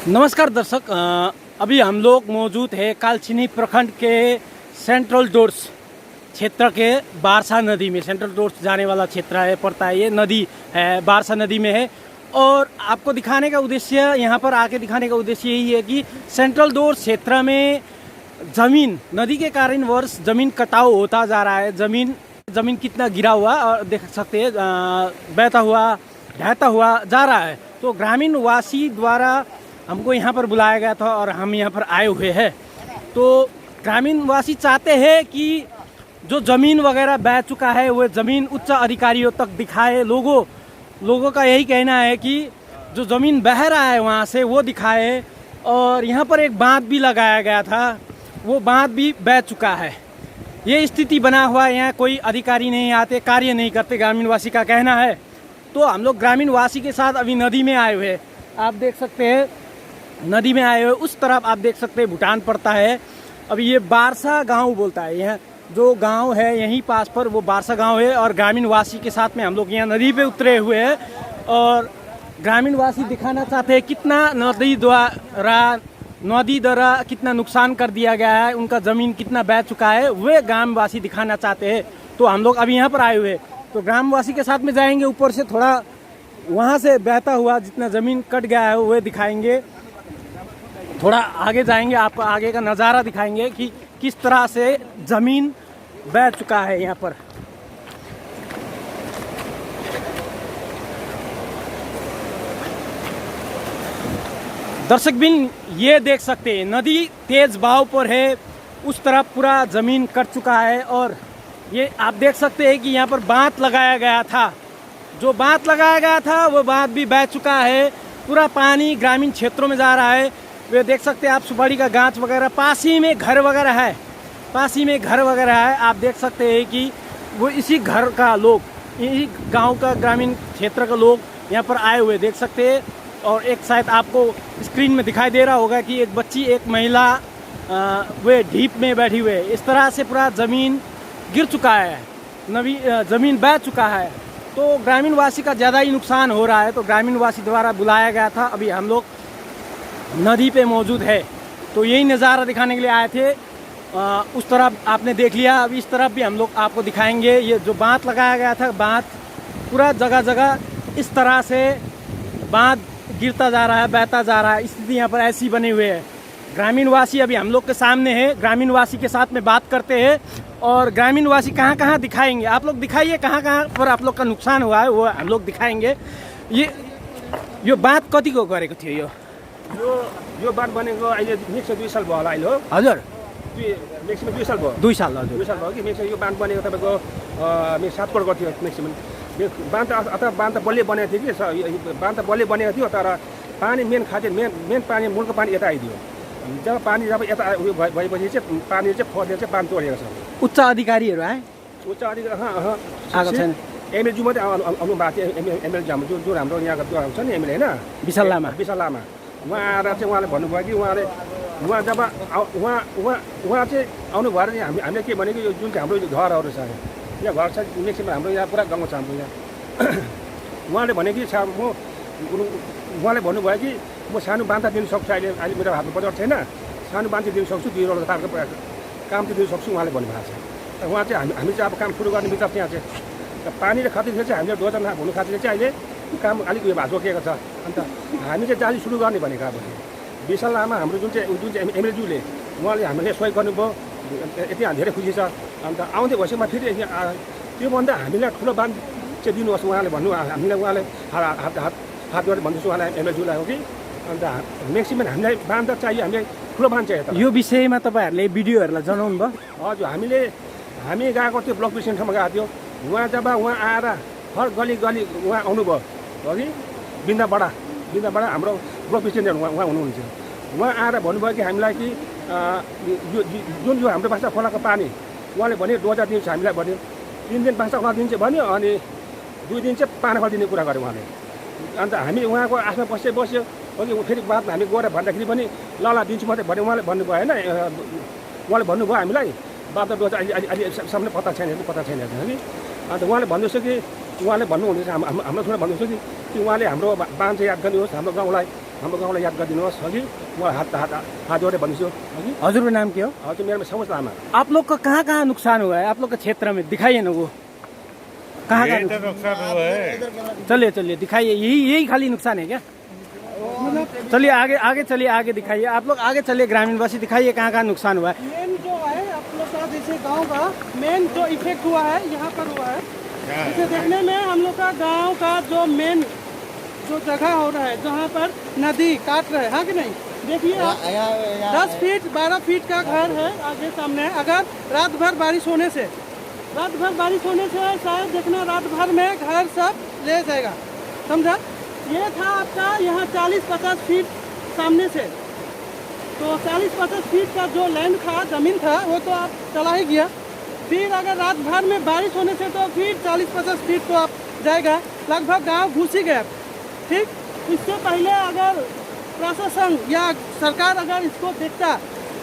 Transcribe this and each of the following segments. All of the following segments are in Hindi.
नमस्कार दर्शक, अभी हम लोग मौजूद है कालचिनी प्रखंड के सेंट्रल डोर्स क्षेत्र के बारसा नदी में। सेंट्रल डोर्स जाने वाला क्षेत्र है, पड़ता है, ये नदी है, बारसा नदी में है। और आपको दिखाने का उद्देश्य, यहाँ पर आके दिखाने का उद्देश्य यही है कि सेंट्रल डोर्स क्षेत्र में ज़मीन, नदी के कारण वर्ष ज़मीन कटाव होता जा रहा है। ज़मीन कितना गिरा हुआ और देख सकते हैं, बहता हुआ ढहता हुआ जा रहा है। तो ग्रामीण वासी द्वारा हमको यहाँ पर बुलाया गया था और हम यहाँ पर आए हुए हैं। तो ग्रामीण वासी चाहते हैं कि जो ज़मीन वगैरह बह चुका है वो ज़मीन उच्च अधिकारियों तक दिखाए। लोगों का यही कहना है कि जो ज़मीन बह रहा है वहाँ से वो दिखाए। और यहाँ पर एक बांध भी लगाया गया था, वो बांध भी बह चुका है। ये स्थिति बना हुआ है, यहाँ कोई अधिकारी नहीं आते, कार्य नहीं करते, ग्रामीण वासी का कहना है। तो हम लोग ग्रामीण वासी के साथ अभी नदी में आए हुए हैं। आप देख सकते हैं नदी में आए हुए, उस तरफ आप देख सकते हैं भूटान पड़ता है। अभी ये बारसा गांव बोलता है, यह जो गांव है यहीं पास पर वो बारसा गांव है। और ग्रामीण वासी के साथ में हम लोग यहाँ नदी पे उतरे हुए हैं और ग्रामीण वासी दिखाना चाहते हैं कितना नदी द्वारा कितना नुकसान कर दिया गया है, उनका ज़मीन कितना बह चुका है, वे ग्रामवासी दिखाना चाहते हैं। तो हम लोग अभी यहाँ पर आए हुए हैं, तो ग्रामवासी के साथ में जाएंगे, ऊपर से थोड़ा वहाँ से बहता हुआ जितना ज़मीन कट गया है वो दिखाएंगे। थोड़ा आगे जाएंगे, आपको आगे का नज़ारा दिखाएंगे कि किस तरह से ज़मीन बह चुका है यहाँ पर। दर्शक बिन ये देख सकते हैं नदी तेज बहाव पर है, उस तरफ पूरा ज़मीन कट चुका है। और ये आप देख सकते हैं कि यहाँ पर बांध लगाया गया था, जो बांध लगाया गया था वो बांध भी बह चुका है। पूरा पानी ग्रामीण क्षेत्रों में जा रहा है। वे देख सकते हैं आप, सुपारी का गाछ वगैरह, पास ही में घर वगैरह है, आप देख सकते हैं कि वो इसी घर का लोग, इसी गांव का, ग्रामीण क्षेत्र का लोग यहाँ पर आए हुए देख सकते हैं। और एक शायद आपको स्क्रीन में दिखाई दे रहा होगा कि एक बच्ची, एक महिला वे ढीप में बैठी हुई है। इस तरह से पूरा ज़मीन गिर चुका है, ज़मीन बह चुका है। तो ग्रामीण वासी का ज़्यादा ही नुकसान हो रहा है। तो ग्रामीण वासी द्वारा बुलाया गया था, अभी हम लोग नदी पे मौजूद है, तो यही नज़ारा दिखाने के लिए आए थे। उस तरफ आपने देख लिया, अब इस तरफ भी हम लोग आपको दिखाएंगे। ये जो बांध लगाया गया था, बांध पूरा जगह जगह इस तरह से बांध गिरता जा रहा है, बहता जा रहा है। स्थिति यहाँ पर ऐसी बनी हुई है। ग्रामीण वासी अभी हम लोग के सामने है, ग्रामीण वासी के साथ में बात करते हैं और ग्रामीण वासी कहाँ कहाँ दिखाएंगे। आप लोग दिखाइए कहाँ कहाँ पर आप लोग का नुकसान हुआ है, वो हम लोग दिखाएंगे। यो बांध कति को गरेको थियो? यो बाँध बनेको अहिले मेक्सिमम 2 साल भयो होला अहिले हो। हजुर, मेक्सिमम 2 साल भयो। 2 साल, हजुर 2 साल भयो कि मेक्सिमम यो बाँध बनेको तपाईँको 7 करोडको थियो मेक्सिमम। बाँध अथवा बाँध त बलियो बनेको थियो कि, बाँध त बलियो बनेको थियो, तर पानी मेन खाद्य मेन पानी, मूलको पानी यता आइदियो। जब पानी यता उयो भएपछि चाहिँ पानी चाहिँ फलेर चाहिँ बाँध तोडेको छ। उच्च अधिकारीहरू आए? उच्च अधिकारी आएको छैन। एमएलज्यू मात्रै आउनु भएको थियो। एमएलजी हाम्रो जुन हाम्रो यहाँको जो हुन्छ नि एमएलए होइन, विशाल लामा, उहाँ आएर चाहिँ उहाँले भन्नुभयो कि उहाँ जब उहाँ चाहिँ आउनु भएर चाहिँ हामीले के भनेको, यो जुन चाहिँ हाम्रो घरहरू छ यहाँ, घर छ मेक्सिमम हाम्रो यहाँ पुरा गाउँ छ हाम्रो यहाँ। उहाँले भने कि उहाँले भन्नुभयो कि म सानो बान्ता दिनु सक्छु, अहिले मेरो हातमा बजेट छैन, सानो बान्ता दिनु सक्छु, 2 करोड तारको काम चाहिँ दिनु सक्छु उहाँले भन्नुभएको छ। र उहाँ चाहिँ हामी चाहिँ अब काम सुरु गर्ने विचार त्यहाँ चाहिँ पानी र खातिर चाहिँ हामीले डोजर हुनु खातिर चाहिँ अहिले काम अलिक उयो भएको जोकिएको छ। अन्त हामी चाहिँ जाली सुरु गर्ने भनेको अब विशाल लामा हाम्रो जुन चाहिँ एमएलज्यूले उहाँले हामीले सहयोग गर्नुभयो, यति धेरै खुसी छ। अन्त आउँदै भएपछि फेरि त्योभन्दा हामीलाई ठुलो बाँध चाहिँ दिनुहोस् उहाँले भन्नु, उहाँले हात गरेर भन्दैछु उहाँलाई, एमएलज्यूलाई हो कि। अन्त मेक्सिमम हामीलाई बाँध चाहियो, हामीलाई ठुलो बाँध चाहियो। यो विषयमा तपाईँहरूले बिडियोहरूलाई जनाउनु भयो? हजुर, हामी गएको थियो, ब्लक प्रेसिडेन्टसम्म गएको थियो। उहाँ आएर हर गली उहाँ आउनुभयो कि बिन्दाबाट हाम्रो ब्लक प्रेसिडेन्ट उहाँ हुनुहुन्छ। उहाँ आएर भन्नुभयो कि हामीलाई कि जुन हाम्रो बासा खोलाको पानी उहाँले भने 2000 दिन्छ हामीलाई भन्यो, 3 दिन बासा खोला दिन्छ भन्यो, अनि 2 दिन चाहिँ पानी खोला दिने कुरा गर्यो उहाँले। अन्त हामी उहाँको आसमा बस्यो अघि फेरि बादमा हामी गएर भन्दाखेरि पनि ल दिन्छु मात्रै भन्यो उहाँले भन्नुभयो होइन। उहाँले भन्नुभयो हामीलाई बात 2000 अहिले सामने पत्ता छैन कि। अन्त उहाँले भन्दैछ कि, उहाँले भन्नुहुँदैछ हाम्रो छोरा भन्दैछ कि उहाँले हाम्रो बाँध चाहिँ याद गर्नुहोस्, हाम्रो गाउँलाई हाम्रो गाउँलाई याद गरिदिनुहोस् हगि म हात जोडेर भन्छु हगि हजुर को नाम के हो? हजुर मेरो समझ लामा आप लोग का कहाँ नुकसान हुआ है? आप लोग के क्षेत्र में दिखाइए ना, वो कहाँ नुकसान हुआ है। चलिए चलिए दिखाइए, यही खाली नुकसान है क्या? चलिए आगे चलिए, आगे दिखाइए, आप लोग आगे चलिए, ग्रामीणवासी दिखाइए कहाँ नुकसान हुआ है। मेन जो है आप लोग का जैसे गांव का मेन जो इफेक्ट हुआ है यहाँ पर हुआ है। इसे देखने में हम लोग का गांव का जो मेन जो जगह हो रहा है जहाँ पर नदी काट रहे हैं, हाँ कि नहीं? देखिए 10 फीट 12 फीट का घर है आगे सामने। अगर रात भर बारिश होने से शायद देखना रात भर में घर सब ले जाएगा, समझा? ये था आपका यहाँ 40-50 फीट सामने से, तो 40-50 फीट का जो लैंड था, ज़मीन था, वो तो आप चला ही गया। फिर अगर रात भर में बारिश होने से तो फिर 40-50 फीट तो आप जाएगा, लगभग गांव घुस ही गया। ठीक, इससे पहले अगर प्रशासन या सरकार अगर इसको देखता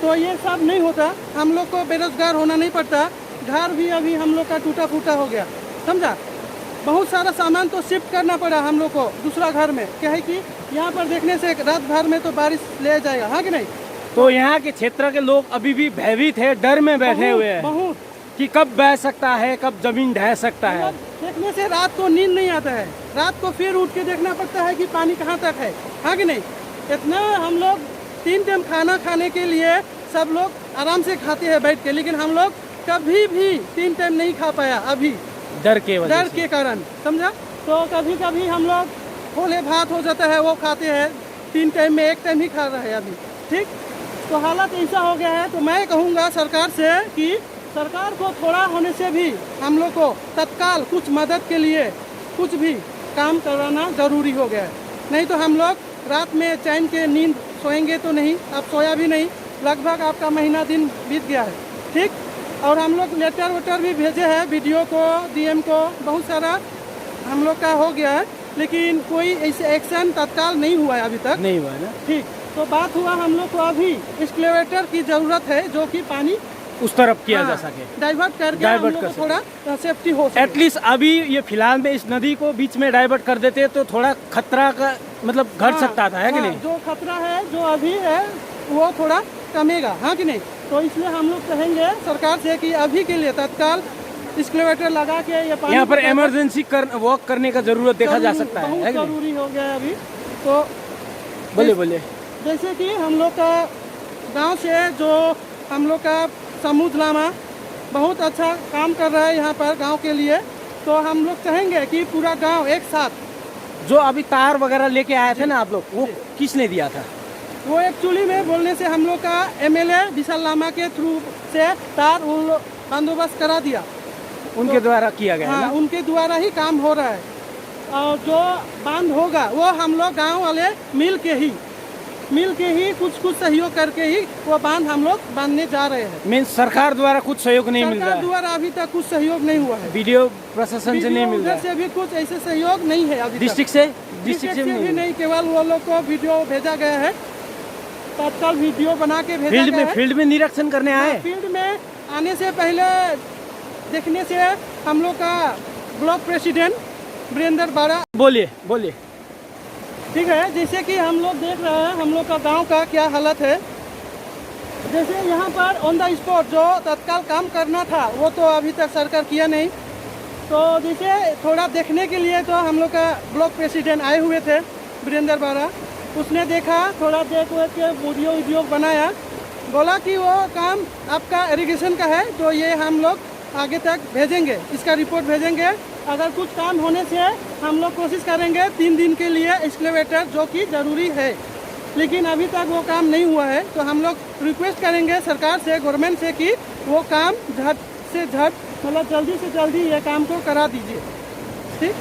तो ये सब नहीं होता, हम लोग को बेरोजगार होना नहीं पड़ता, घर भी अभी हम लोग का टूटा फूटा हो गया, समझा? बहुत सारा सामान तो शिफ्ट करना पड़ा हम लोग को दूसरा घर में, क्या है कि यहाँ पर देखने से रात भर में तो बारिश ले जाएगा, हाँ कि नहीं? तो यहाँ के क्षेत्र के लोग अभी भी भयभीत है, डर में बैठे हुए हैं बहुत कि कब बह सकता है, कब जमीन ढह सकता है। देखने से रात को नींद नहीं आता है, रात को फिर उठ के देखना पड़ता है कि पानी कहाँ तक है, हाँ कि नहीं? इतना हम लोग 3 टाइम खाना खाने के लिए सब लोग आराम से खाते हैं बैठ के, लेकिन हम लोग कभी भी 3 टाइम नहीं खा पाया अभी, डर के कारण, समझा? तो कभी कभी हम लोग छोले भात हो जाता है वो खाते हैं, 3 टाइम में 1 टाइम ही खा रहे हैं अभी। ठीक, तो हालत ऐसा हो गया है। तो मैं कहूँगा सरकार से कि सरकार को थोड़ा होने से भी हम लोग को तत्काल कुछ मदद के लिए कुछ भी काम करवाना ज़रूरी हो गया है, नहीं तो हम लोग रात में चैन के नींद सोएंगे तो नहीं, अब सोया भी नहीं, लगभग आपका महीना दिन बीत गया है। ठीक, और हम लोग लेटर वेटर भी भेजे हैं, वीडियो को, डीएम को, बहुत सारा हम लोग का हो गया है, लेकिन कोई ऐसे एक्शन तत्काल नहीं हुआ है अभी तक, नहीं हुआ है ना? ठीक, तो बात हुआ हम लोग को अभी एक्सक्लेवेटर की ज़रूरत है जो कि पानी उस तरफ किया जा सके, डाइवर्ट करके हम लोग को थोड़ा सेफ्टी हो सके। एटलीस्ट अभी ये फिलहाल में इस नदी को बीच में डाइवर्ट कर देते तो थोड़ा खतरा का मतलब घट सकता था, है कि नहीं? जो खतरा है जो अभी है वो थोड़ा कमेगा, हाँ कि नहीं? तो इसलिए हम लोग कहेंगे सरकार से कि अभी के लिए तत्काल एक्सक्लेवेटर लगा के ये पानी यहाँ पर इमरजेंसी वॉक करने का जरूरत देखा जा सकता है, बहुत जरूरी हो गया है अभी। तो बोले जैसे कि हम लोग का गांव से जो हम लोग का समूह लामा बहुत अच्छा काम कर रहा है यहाँ पर गांव के लिए, तो हम लोग चाहेंगे कि पूरा गांव एक साथ। जो अभी तार वगैरह लेके आए थे ना आप लोग, वो किसने दिया था? वो एक्चुअली में बोलने से हम लोग का एमएलए विशाल लामा के थ्रू से तार बंदोबस्त करा दिया, उनके द्वारा किया गया। हाँ, उनके द्वारा ही काम हो रहा है। और जो बांध होगा वो हम लोग गांव वाले मिल के ही कुछ सहयोग करके ही वो बांध हम लोग बांधने जा रहे हैं। मीन सरकार द्वारा कुछ सहयोग नहीं मिल रहा है? सरकार द्वारा अभी तक कुछ सहयोग नहीं हुआ है, वीडियो प्रशासन से नहीं मिल रहा है, से भी कुछ ऐसे सहयोग नहीं है अभी। डिस्ट्रिक्ट से भी नहीं, केवल वो लोग को वीडियो भेजा गया है, तत्काल वीडियो बना के भेजा गया है। फील्ड में निरीक्षण करने आए? फील्ड में आने से पहले देखने से हम लोग का ब्लॉक प्रेसिडेंट वीरेंद्र बाड़ा बोलिए। ठीक है, जैसे कि हम लोग देख रहे हैं हम लोग का गांव का क्या हालत है। जैसे यहाँ पर ऑन द स्पॉट जो तत्काल काम करना था वो तो अभी तक सरकार किया नहीं, तो जैसे थोड़ा देखने के लिए तो हम लोग का ब्लॉक प्रेसिडेंट आए हुए थे वीरेंद्र बाड़ा, उसने देखा, थोड़ा देख के वीडियो बनाया, बोला कि वो काम आपका इरिगेशन का है, तो ये हम लोग आगे तक भेजेंगे, इसका रिपोर्ट भेजेंगे। अगर कुछ काम होने से हम लोग कोशिश करेंगे 3 दिन के लिए एक्सक्लेवेटर, जो कि ज़रूरी है, लेकिन अभी तक वो काम नहीं हुआ है, तो हम लोग रिक्वेस्ट करेंगे सरकार से, गवर्नमेंट से कि वो काम झट से झट मतलब जल्दी से जल्दी ये काम को करा दीजिए। ठीक,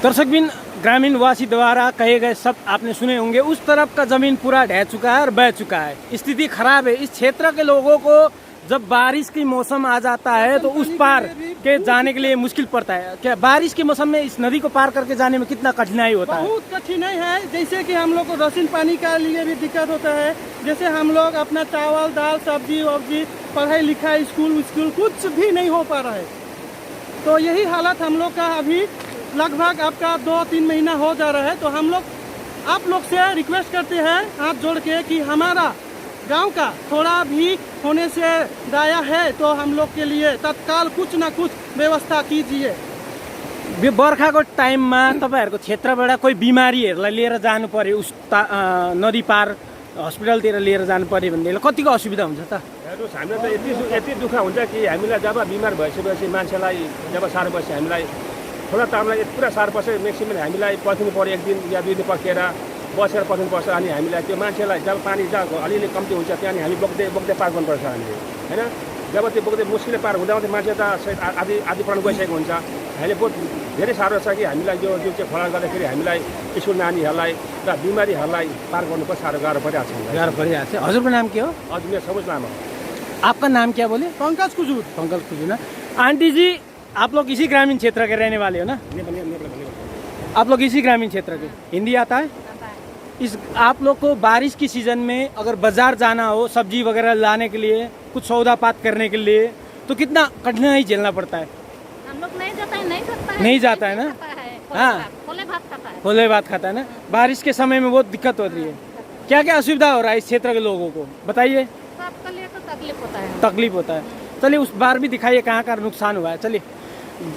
दर्शकबिन, ग्रामीणवासी द्वारा कहे गए शब्द आपने सुने होंगे। उस तरफ का जमीन पूरा ढह चुका है और बह चुका है, स्थिति खराब है। इस क्षेत्र के लोगों को जब बारिश की मौसम आ जाता है तो उस पार के जाने के लिए मुश्किल पड़ता है। क्या बारिश के मौसम में इस नदी को पार करके जाने में कितना कठिनाई होता है? बहुत कठिनाई है। जैसे कि हम लोग को राशन पानी का लिए भी दिक्कत होता है, जैसे हम लोग अपना चावल दाल सब्जी वब्जी, पढ़ाई लिखाई, स्कूल कुछ भी नहीं हो पा रहा है। तो यही हालत हम लोग का अभी लगभग आपका 2-3 महीना हो जा रहा है। तो हम लोग आप लोग से रिक्वेस्ट करते हैं हाथ जोड़ के कि हमारा गांव का थोड़ा भी होने से दाया है तो हम लोग के लिए तत्काल कुछ न कुछ व्यवस्था कीजिए। यो बर्खाको टाइममा तपाईँहरूको क्षेत्रबाट कोही बिमारीहरूलाई लिएर जानु पर्यो उस नदी पार हस्पिटलतिर लिएर जानु पर्यो भनेदेखि कतिको असुविधा हुन्छ त? हेर्नुहोस् हामीलाई त यति दुःख हुन्छ कि हामीलाई जब बिमार भइसकेपछि मान्छेलाई जब साह्रो पर्छ हामीलाई थोडा टाइमलाई पुरा साह्रो पर्छ म्याक्सिमम हामीलाई पर्खिनु पर्यो 1 दिन या 2 दिन पर्खेर बसेर पर्खिनुपर्छ। अनि हामीलाई त्यो मान्छेलाई जब पानी जहाँ अलिअलि कम्ती हुन्छ त्यहाँदेखि हामी बोक्दै पार गर्नुपर्छ हामीले होइन। जब त्यो बोक्दै मुस्किलले पार हुँदा हुँदै मान्छे त आधी प्राण गइसकेको हुन्छ। हामीले बहुत धेरै साह्रो छ कि हामीलाई यो जुन चाहिँ खडा गर्दाखेरि हामीलाई स्कुल नानीहरूलाई र बिमारीहरूलाई पार गर्नु पनि साह्रो गाह्रो परिरहेको छ। गाह्रो परिरहेको छ। हजुरको नाम के हो? हजुर मेरो सबैज नाम हो। आपका नाम क्या बोले? पंकज कुजूर। पंकज कुजूर ना। आंटी जी आप लोग इसी ग्रामीण क्षेत्र के रहने वाले हो ना? आप लोग इसी ग्रामीण क्षेत्र के। हिंदी आता है? इस आप लोग को बारिश की सीजन में अगर बाजार जाना हो सब्जी वगैरह लाने के लिए कुछ सौदा पात करने के लिए तो कितना कठिनाई झेलना पड़ता है? हम लोग नहीं जाता है, नहीं सकता है, नहीं जाता है ना? हाँ। खोले भात खाता है। खोले भात खाता है ना। बारिश के समय में बहुत दिक्कत होती है। क्या क्या असुविधा हो रहा है इस क्षेत्र के लोगों को बताइए? सबके लिए तो तकलीफ होता है। तकलीफ होता है। चलिए उस बार भी दिखाइए कहाँ का नुकसान हुआ है। चलिए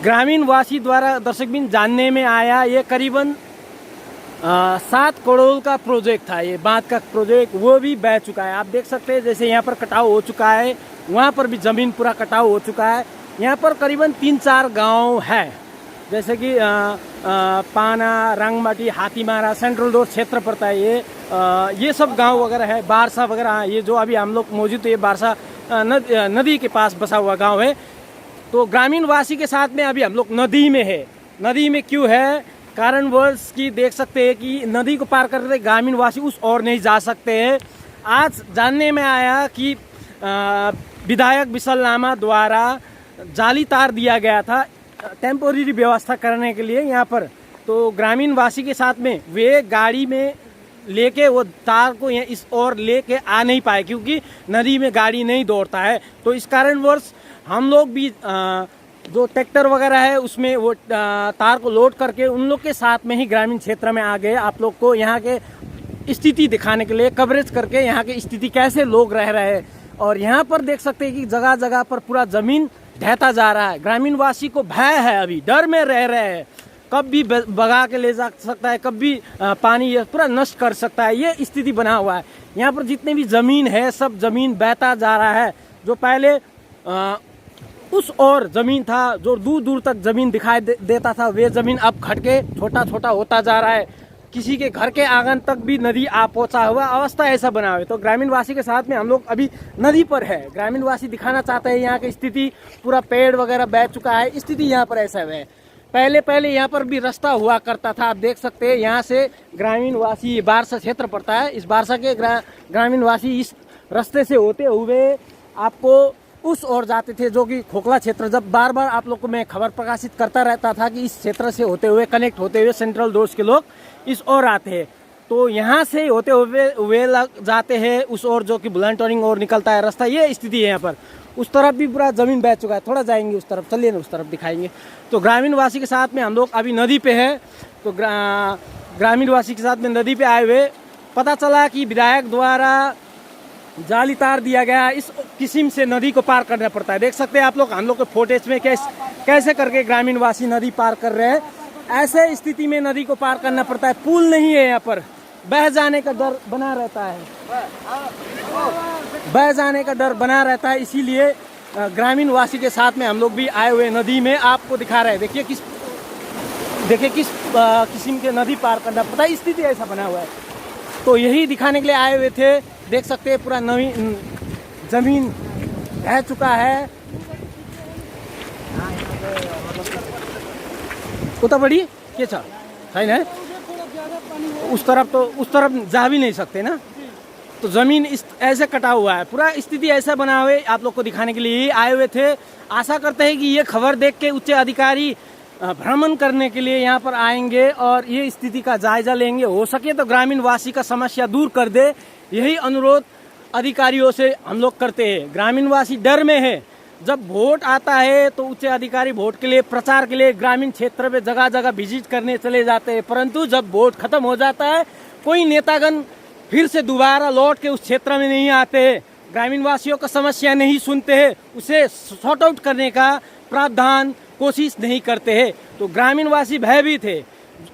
ग्रामीण वासी द्वारा दर्शकबिन जानने में आया ये करीबन 7 करोड़ का प्रोजेक्ट था। ये बांध का प्रोजेक्ट वो भी बह चुका है। आप देख सकते हैं जैसे यहाँ पर कटाव हो चुका है, वहाँ पर भी जमीन पूरा कटाव हो चुका है। यहाँ पर करीबन 3-4 गांव है जैसे कि पाना, रंगमाटी, हाथीमारा, सेंट्रल रोड क्षेत्र पड़ता है ये सब गांव वगैरह है। बारसा वगैरह ये जो अभी हम लोग मौजूद है ये बारसा नदी के पास बसा हुआ गांव है। तो ग्रामीण वासी के साथ में अभी हम लोग नदी में है। नदी में क्यों है? कारणवश की देख सकते हैं कि नदी को पार करते ग्रामीण वासी उस ओर नहीं जा सकते हैं। आज जानने में आया कि विधायक विशाल लामा द्वारा जाली तार दिया गया था टेम्पोररी व्यवस्था करने के लिए यहाँ पर। तो ग्रामीण वासी के साथ में वे गाड़ी में लेके वो तार को यहाँ इस ओर लेके आ नहीं पाए क्योंकि नदी में गाड़ी नहीं दौड़ता है। तो इस कारणवश हम लोग भी जो ट्रैक्टर वगैरह है उसमें वो तार को लोड करके उन लोग के साथ में ही ग्रामीण क्षेत्र में आ गए। आप लोग को यहाँ के स्थिति दिखाने के लिए कवरेज करके यहाँ की स्थिति कैसे लोग रह रहे हैं। और यहाँ पर देख सकते हैं कि जगह जगह पर पूरा जमीन ढहता जा रहा है। ग्रामीण वासी को भय है, अभी डर में रह रहे हैं। कब भी बगा के ले जा सकता है, कब भी पानी पूरा नष्ट कर सकता है। ये स्थिति बना हुआ है। यहाँ पर जितने भी जमीन है सब जमीन बहता जा रहा है। जो पहले उस और जमीन था जो दूर दूर तक जमीन दिखाई देता था वे जमीन अब घट के छोटा छोटा होता जा रहा है। किसी के घर के आंगन तक भी नदी आ पहुंचा हुआ अवस्था ऐसा बना हुआ है। तो ग्रामीण वासी के साथ में हम लोग अभी नदी पर है। ग्रामीण वासी दिखाना चाहते हैं यहाँ की स्थिति, पूरा पेड़ वगैरह बह चुका है। स्थिति यहाँ पर ऐसा है। पहले यहाँ पर भी रास्ता हुआ करता था। आप देख सकते हैं यहाँ से ग्रामीण वासी बारसा क्षेत्र पड़ता है। इस बारसा के ग्रामीण वासी इस रास्ते से होते हुए आपको उस ओर जाते थे जो कि खोखला क्षेत्र। जब बार बार आप लोग को मैं खबर प्रकाशित करता रहता था कि इस क्षेत्र से होते हुए कनेक्ट होते हुए सेंट्रल रोड के लोग इस ओर आते हैं। तो यहाँ से होते हुए वे लग जाते हैं उस ओर जो कि बुलंटोरिंग और निकलता है रास्ता। ये स्थिति है यहाँ पर। उस तरफ भी पूरा जमीन बह चुका है। थोड़ा जाएंगे उस तरफ, चलिए ना उस तरफ दिखाएंगे। तो ग्रामीण वासी के साथ में हम लोग अभी नदी पे है। तो ग्रामीण वासी के साथ में नदी पे आए हुए पता चला कि विधायक द्वारा जाली तार दिया गया। इस किस्म से नदी को पार करना पड़ता है। देख सकते हैं आप लोग हम लोग के फुटेज में कैसे करके ग्रामीण वासी नदी पार कर रहे हैं। ऐसे स्थिति में नदी को पार करना पड़ता है। पुल नहीं है यहाँ पर, बह जाने का डर बना रहता है। बह जाने का डर बना रहता है। इसीलिए ग्रामीण वासी के साथ में हम लोग भी आए हुए नदी में आपको दिखा रहे हैं। देखिए किस किस्म के नदी पार करना पड़ता है। स्थिति ऐसा बना हुआ है। तो यही दिखाने के लिए आए हुए थे। देख सकते हैं पूरा नवी जमीन बह चुका है। उतापट्टि के छ छैन है? उस तरफ जा भी नहीं सकते ना। तो जमीन ऐसे कटा हुआ है। पूरा स्थिति ऐसा बना हुआ है। आप लोग को दिखाने के लिए आए हुए थे। आशा करते हैं कि ये खबर देख के उच्च अधिकारी भ्रमण करने के लिए यहाँ पर आएंगे और ये स्थिति का जायजा लेंगे। हो सके तो ग्रामीण वासी का समस्या दूर कर दे, यही अनुरोध अधिकारियों से हम लोग करते हैं। ग्रामीण वासी डर में है। जब वोट आता है तो उच्च अधिकारी वोट के लिए प्रचार के लिए ग्रामीण क्षेत्र में जगह जगह विजिट करने चले जाते हैं, परंतु जब वोट खत्म हो जाता है कोई नेतागण फिर से दोबारा लौट के उस क्षेत्र में नहीं आते, ग्रामीण वासियों का समस्या नहीं सुनते हैं, उसे सॉर्ट आउट करने का प्रावधान कोशिश नहीं करते हैं। तो ग्रामीण वासी भयभीत थे।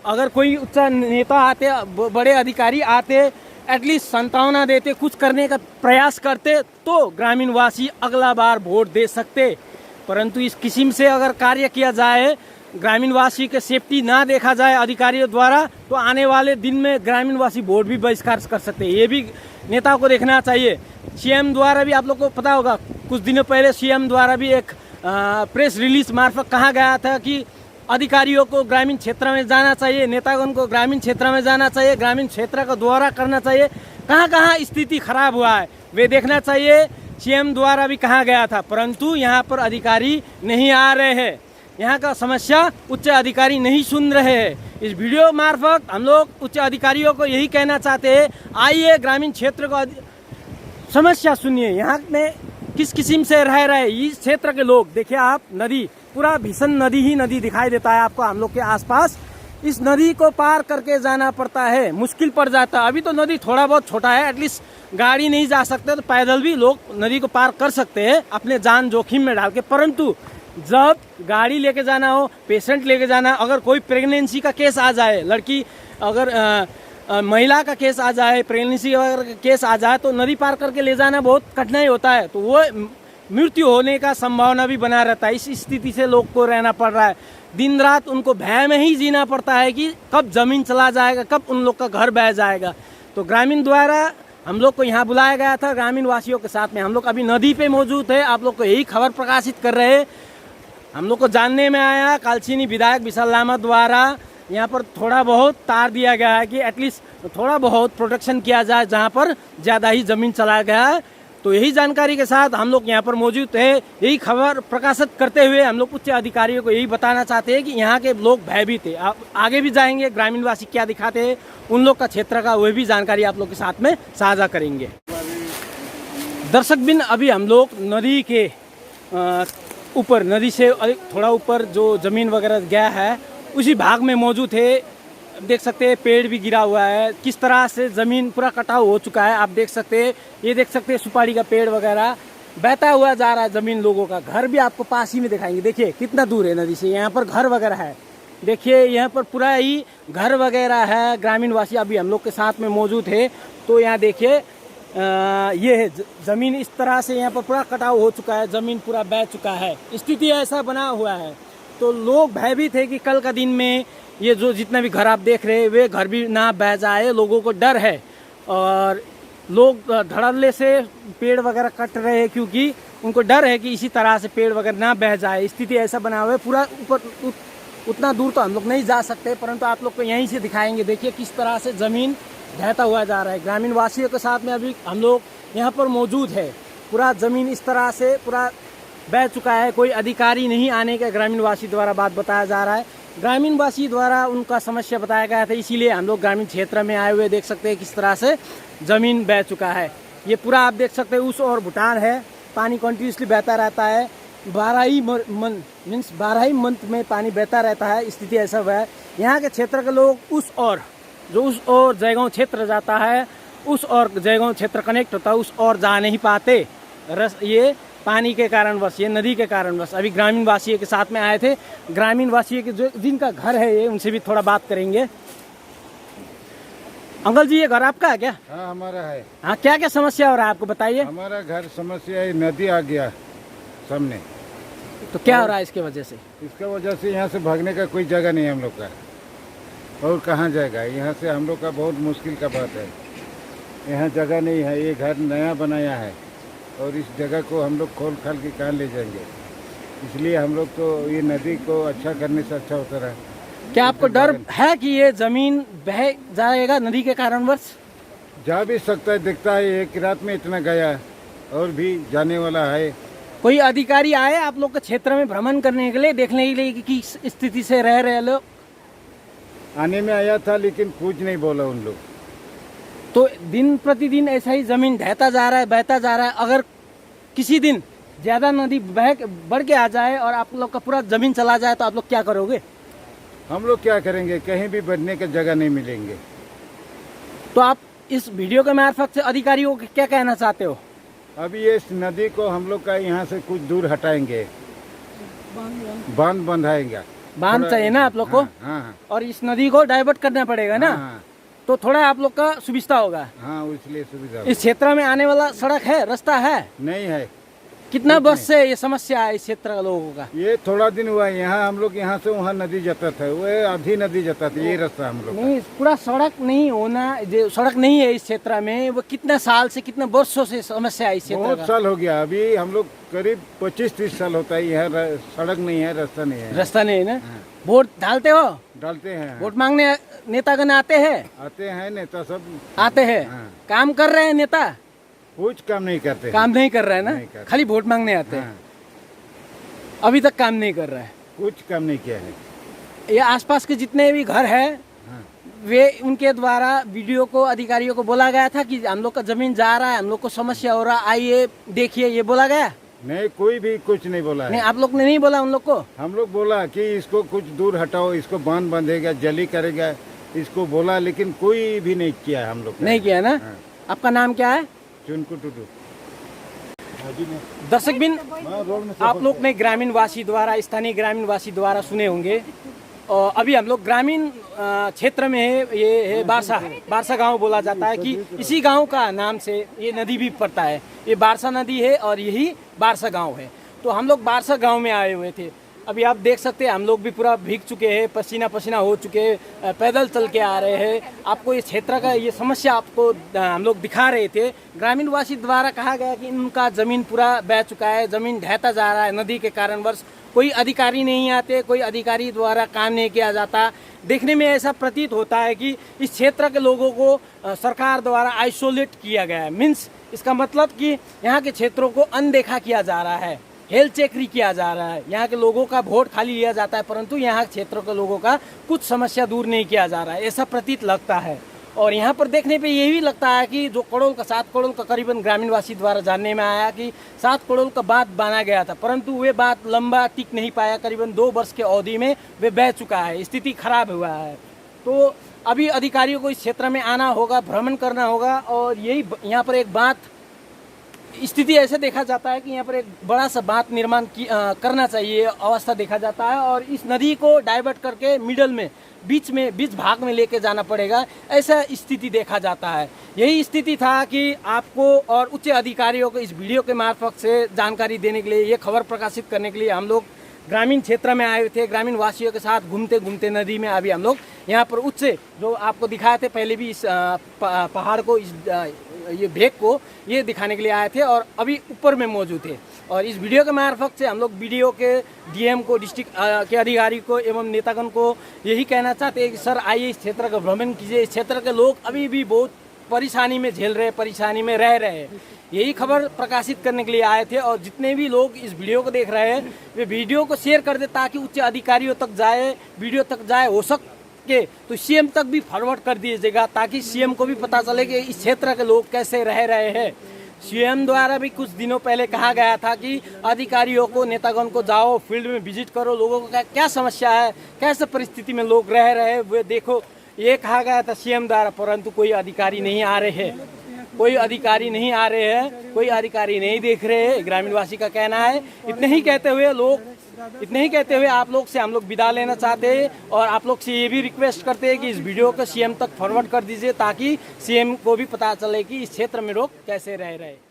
अगर कोई उच्च नेता आते, बड़े अधिकारी आते, एटलीस्ट संतावना देते, कुछ करने का प्रयास करते, तो ग्रामीण वासी अगला बार वोट दे सकते। परंतु इस किस्म से अगर कार्य किया जाए, ग्रामीण वासी के सेफ्टी ना देखा जाए अधिकारियों द्वारा, तो आने वाले दिन में ग्रामीण वासी वोट भी बहिष्कार कर सकते हैं। ये भी नेताओं को देखना चाहिए। सीएम द्वारा भी, आप लोग को पता होगा, कुछ दिनों पहले सीएम द्वारा भी एक प्रेस रिलीज मार्फत कहा गया था कि अधिकारियों को ग्रामीण क्षेत्र में जाना चाहिए, नेतागण को ग्रामीण क्षेत्र में जाना चाहिए, ग्रामीण क्षेत्र का दौरा करना चाहिए, कहाँ कहाँ स्थिति खराब हुआ है वे देखना चाहिए। सीएम द्वारा भी कहा गया था, परंतु यहाँ पर अधिकारी नहीं आ रहे हैं, यहाँ का समस्या उच्च अधिकारी नहीं सुन रहे हैं। इस वीडियो मार्फत हम लोग उच्च अधिकारियों को यही कहना चाहते हैं, आइए ग्रामीण क्षेत्र को समस्या सुनिए, यहाँ में किस किस्म से रह रहे इस क्षेत्र के लोग। देखिए आप, नदी पूरा भीषण नदी ही नदी दिखाई देता है आपको हम लोग के आसपास। इस नदी को पार करके जाना पड़ता है, मुश्किल पड़ जाता है। अभी तो नदी थोड़ा बहुत छोटा है, एटलीस्ट गाड़ी नहीं जा सकते, तो पैदल भी लोग नदी को पार कर सकते हैं अपने जान जोखिम में डाल के। परंतु जब गाड़ी लेके जाना हो, पेशेंट लेके जाना, अगर कोई प्रेगनेंसी का केस आ जाए, लड़की अगर महिला का केस आ जाए, प्रेगनेंसी का केस आ जाए, तो नदी पार करके ले जाना बहुत कठिनाई होता है, तो वो मृत्यु होने का संभावना भी बना रहता है। इस स्थिति से लोग को रहना पड़ रहा है, दिन रात उनको भय में ही जीना पड़ता है कि कब जमीन चला जाएगा, कब उन लोग का घर बह जाएगा। तो ग्रामीण द्वारा हम लोग को यहाँ बुलाया गया था, ग्रामीण वासियों के साथ में हम लोग अभी नदी पे मौजूद है, आप लोग को यही खबर प्रकाशित कर रहे हैं। हम लोग को जानने में आया कालचिनी विधायक विशाल लामा द्वारा यहाँ पर थोड़ा बहुत तार दिया गया है कि एटलीस्ट थोड़ा बहुत प्रोटेक्शन किया जाए जहाँ पर ज़्यादा ही ज़मीन चला गया है। तो यही जानकारी के साथ हम लोग यहाँ पर मौजूद है, यही खबर प्रकाशित करते हुए हम लोग उच्च अधिकारियों को यही बताना चाहते हैं कि यहाँ के लोग भयभीत थे। आगे भी जाएंगे, ग्रामीण वासी क्या दिखाते हैं उन लोग का क्षेत्र का, वह भी जानकारी आप लोग के साथ में साझा करेंगे। दर्शक बिन, अभी हम लोग नदी के ऊपर, नदी से थोड़ा ऊपर जो ज़मीन वगैरह गया है उसी भाग में मौजूद है। देख सकते हैं पेड़ भी गिरा हुआ है, किस तरह से ज़मीन पूरा कटाव हो चुका है आप देख सकते हैं। ये देख सकते हैं सुपारी का पेड़ वगैरह बहता हुआ जा रहा है ज़मीन। लोगों का घर भी आपको पास ही में दिखाएंगे, देखिए कितना दूर है नदी से, यहाँ पर घर वगैरह है, देखिए यहाँ पर पूरा ही घर वगैरह है। ग्रामीण वासी अभी हम लोग के साथ में मौजूद है। तो यहाँ देखिए ये है ज़मीन, इस तरह से यहाँ पर पूरा कटाव हो चुका है, ज़मीन पूरा बह चुका है, स्थिति ऐसा बना हुआ है। तो लोग भयभीत है कि कल का दिन में ये जो जितना भी घर आप देख रहे हैं वे घर भी ना बह जाए, लोगों को डर है। और लोग धड़ल्ले से पेड़ वगैरह कट रहे हैं क्योंकि उनको डर है कि इसी तरह से पेड़ वगैरह ना बह जाए। स्थिति ऐसा बना हुआ है, पूरा ऊपर उतना दूर तो हम लोग नहीं जा सकते, परंतु आप लोग को यहीं से दिखाएंगे। देखिए किस तरह से ज़मीन बहता हुआ जा रहा है। ग्रामीण वासियों के साथ में अभी हम लोग यहाँ पर मौजूद है। पूरा ज़मीन इस तरह से पूरा बह चुका है, कोई अधिकारी नहीं आने का ग्रामीण वासी द्वारा बात बताया जा रहा है। ग्रामीण वासी द्वारा उनका समस्या बताया गया था, इसीलिए हम लोग ग्रामीण क्षेत्र में आए हुए देख सकते हैं किस तरह से ज़मीन बह चुका है। ये पूरा आप देख सकते हैं उस और भूटान है, पानी कंटिन्यूसली बहता रहता है, 12 ही मंथ में पानी बहता रहता है। स्थिति ऐसा हुआ है। यहाँ के क्षेत्र के लोग उस और जयगांव क्षेत्र जाता है, उस और जयगांव क्षेत्र कनेक्ट होता है, उस और जा नहीं पाते। ये पानी के कारणवश, ये नदी के कारणवश। अभी ग्रामीण वासियों के साथ में आए थे, ग्रामीण वासियों के जो जिनका घर है ये, उनसे भी थोड़ा बात करेंगे। अंकल जी, ये घर आपका है क्या? हाँ, हमारा है। हाँ, क्या क्या समस्या हो रहा है आपको बताइए। हमारा घर समस्या है, नदी आ गया सामने। तो क्या हो रहा है इसके वजह से? इसका वजह से यहाँ से भागने का कोई जगह नहीं है हम लोग का, और कहाँ जाएगा। यहाँ से हम लोग का बहुत मुश्किल का बात है, यहाँ जगह नहीं है। ये घर नया बनाया है और इस जगह को हम लोग खोल खाल के कहाँ ले जाएंगे। इसलिए हम लोग तो ये नदी को अच्छा करने से अच्छा होता रहा। क्या आपको डर है कि ये जमीन बह जाएगा नदी के कारणवश? जा भी सकता है, दिखता है एक रात में इतना गया और भी जाने वाला है। कोई अधिकारी आए आप लोग के क्षेत्र में भ्रमण करने के लिए, देखने के लिए कि किस स्थिति से रह रहे लोग? आने में आया था लेकिन कुछ नहीं बोला उन लोग। तो दिन प्रतिदिन ऐसा ही जमीन ढहता जा रहा है, बहता जा रहा है। अगर किसी दिन ज्यादा नदी बढ़ के आ जाए और आप लोग का पूरा जमीन चला जाए तो आप लोग क्या करोगे? हम लोग क्या करेंगे, कहीं भी बढ़ने का जगह नहीं मिलेंगे। तो आप इस वीडियो के मार्फत से अधिकारियों को क्या कहना चाहते हो? अभी ये इस नदी को हम लोग का यहाँ से कुछ दूर हटाएंगे, बांध बंधाएंगे। बांध थोड़ा- चाहिए ना आप लोग को, हाँ और इस नदी को डाइवर्ट करना पड़ेगा ना, हाँ तो थोड़ा आप लोग का सुविधा होगा। हाँ, इसलिए सुविधा इस क्षेत्र में आने वाला सड़क है, रास्ता है? नहीं है। कितना वर्ष से ये समस्या है इस क्षेत्र के लोगों का? ये थोड़ा दिन हुआ है। यहाँ हम लोग यहाँ से वहाँ नदी जाता था, वो आधी नदी जाता था, ये रास्ता हम लोग का। नहीं, पूरा सड़क नहीं होना, जो सड़क नहीं है इस क्षेत्र में, वो कितने साल से, कितने वर्षों से समस्या है इस क्षेत्र बहुत का? साल हो गया। अभी हम लोग करीब 25-30 साल होता है यहाँ सड़क नहीं है, रास्ता नहीं है। रास्ता नहीं है ना। वोट डालते हो? डालते हैं, वोट मांगने नेतागण आते हैं? आते हैं नेता सब, आते हैं। हाँ। काम कर रहे हैं नेता? कुछ काम नहीं करते। काम नहीं कर रहे हैं नहीं ना, करते। खाली वोट मांगने आते हैं। हाँ, अभी तक काम नहीं कर रहे हैं। कुछ काम नहीं किया है। ये आसपास के जितने भी घर हैं, हाँ। वे उनके द्वारा वीडियो को अधिकारियों को बोला गया था कि हम लोग का जमीन जा रहा है, हम लोग को समस्या हो रहा है, आइए देखिए, ये बोला गया? नहीं, कोई भी कुछ नहीं बोला नहीं, है। आप लोग ने नहीं बोला उन लोग को? हम लोग बोला कि इसको कुछ दूर हटाओ, इसको बांध बांधेगा, जली करेगा, इसको बोला, लेकिन कोई भी नहीं किया हम लोग। नहीं किया ना। हाँ। आपका नाम क्या है? चुनकू टुटू। दर्शक बिन, आप लोग ने ग्रामीण वासी द्वारा, स्थानीय ग्रामीण वासी द्वारा सुने होंगे। और अभी हम लोग ग्रामीण क्षेत्र में है, ये है बारसा गांव बोला जाता है कि इसी गांव का नाम से ये नदी भी पड़ता है। ये बारसा नदी है और यही बारसा गांव है। तो हम लोग बारसा गांव में आए हुए थे। अभी आप देख सकते हैं हम लोग भी पूरा भीग चुके हैं, पसीना पसीना हो चुके हैं, पैदल चल के आ रहे हैं। आपको ये क्षेत्र का ये समस्या आपको हम लोग दिखा रहे थे। ग्रामीण वासी द्वारा कहा गया कि उनका ज़मीन पूरा बह चुका है, ज़मीन ढहता जा रहा है नदी के कारणवश। कोई अधिकारी नहीं आते, कोई अधिकारी द्वारा काम नहीं किया जाता। देखने में ऐसा प्रतीत होता है कि इस क्षेत्र के लोगों को सरकार द्वारा आइसोलेट किया गया है। मीन्स इसका मतलब कि यहाँ के क्षेत्रों को अनदेखा किया जा रहा है, हेल चेकरी किया जा रहा है। यहाँ के लोगों का वोट खाली लिया जाता है, परंतु यहाँ क्षेत्रों के लोगों का कुछ समस्या दूर नहीं किया जा रहा है, ऐसा प्रतीत लगता है। और यहाँ पर देखने पे ये भी लगता है कि जो 7 करोड़ का करीबन ग्रामीणवासी द्वारा जानने में आया कि 7 करोड़ का बात बना गया था, परंतु वे बात लंबा टिक नहीं पाया। करीबन 2 वर्ष के अवधि में वे बह चुका है, स्थिति खराब हुआ है। तो अभी अधिकारियों को इस क्षेत्र में आना होगा, भ्रमण करना होगा। और यही यहाँ पर एक बात, स्थिति ऐसे देखा जाता है कि यहाँ पर एक बड़ा सा बांध निर्माण करना चाहिए, अवस्था देखा जाता है। और इस नदी को डाइवर्ट करके मिडल में, बीच भाग में लेके जाना पड़ेगा, ऐसा स्थिति देखा जाता है। यही स्थिति था कि आपको और उच्च अधिकारियों को इस वीडियो के मार्फत से जानकारी देने के लिए, ये खबर प्रकाशित करने के लिए हम लोग ग्रामीण क्षेत्र में आए थे। ग्रामीण वासियों के साथ घूमते घूमते नदी में अभी हम लोग यहाँ पर उच्च, जो आपको दिखाए थे पहले भी, इस पहाड़ को, इस ये भेग को ये दिखाने के लिए आए थे और अभी ऊपर में मौजूद थे। और इस वीडियो के मार्फत से हम लोग वीडियो के डीएम को, डिस्ट्रिक्ट के अधिकारी को एवं नेतागण को यही कहना चाहते हैं कि सर आइए, इस क्षेत्र का भ्रमण कीजिए। इस क्षेत्र के लोग अभी भी बहुत परेशानी में झेल रहे, परेशानी में रह रहे हैं। यही खबर प्रकाशित करने के लिए आए थे। और जितने भी लोग इस वीडियो को देख रहे हैं, वे वीडियो को शेयर कर दे ताकि उच्च अधिकारियों तक जाए, वीडियो तक जाए, हो सके तो सीएम तक भी फॉरवर्ड कर दीजिएगा, ताकि सीएम को भी पता चले कि इस क्षेत्र के लोग कैसे रह रहे हैं। सीएम द्वारा भी कुछ दिनों पहले कहा गया था कि अधिकारियों को, नेतागण को जाओ, फील्ड में विजिट करो, लोगों को क्या समस्या है, कैसे परिस्थिति में लोग रह रहे हैं, वे देखो, ये कहा गया था सीएम द्वारा। परंतु कोई अधिकारी नहीं आ रहे हैं, कोई अधिकारी नहीं आ रहे हैं, कोई अधिकारी नहीं देख रहे हैं, ग्रामीणवासी का कहना है। इतने ही कहते हुए आप लोग से हम लोग विदा लेना चाहते हैं। और आप लोग से ये भी रिक्वेस्ट करते हैं कि इस वीडियो को सीएम तक फॉरवर्ड कर दीजिए, ताकि सीएम को भी पता चले कि इस क्षेत्र में लोग कैसे रह रहे हैं।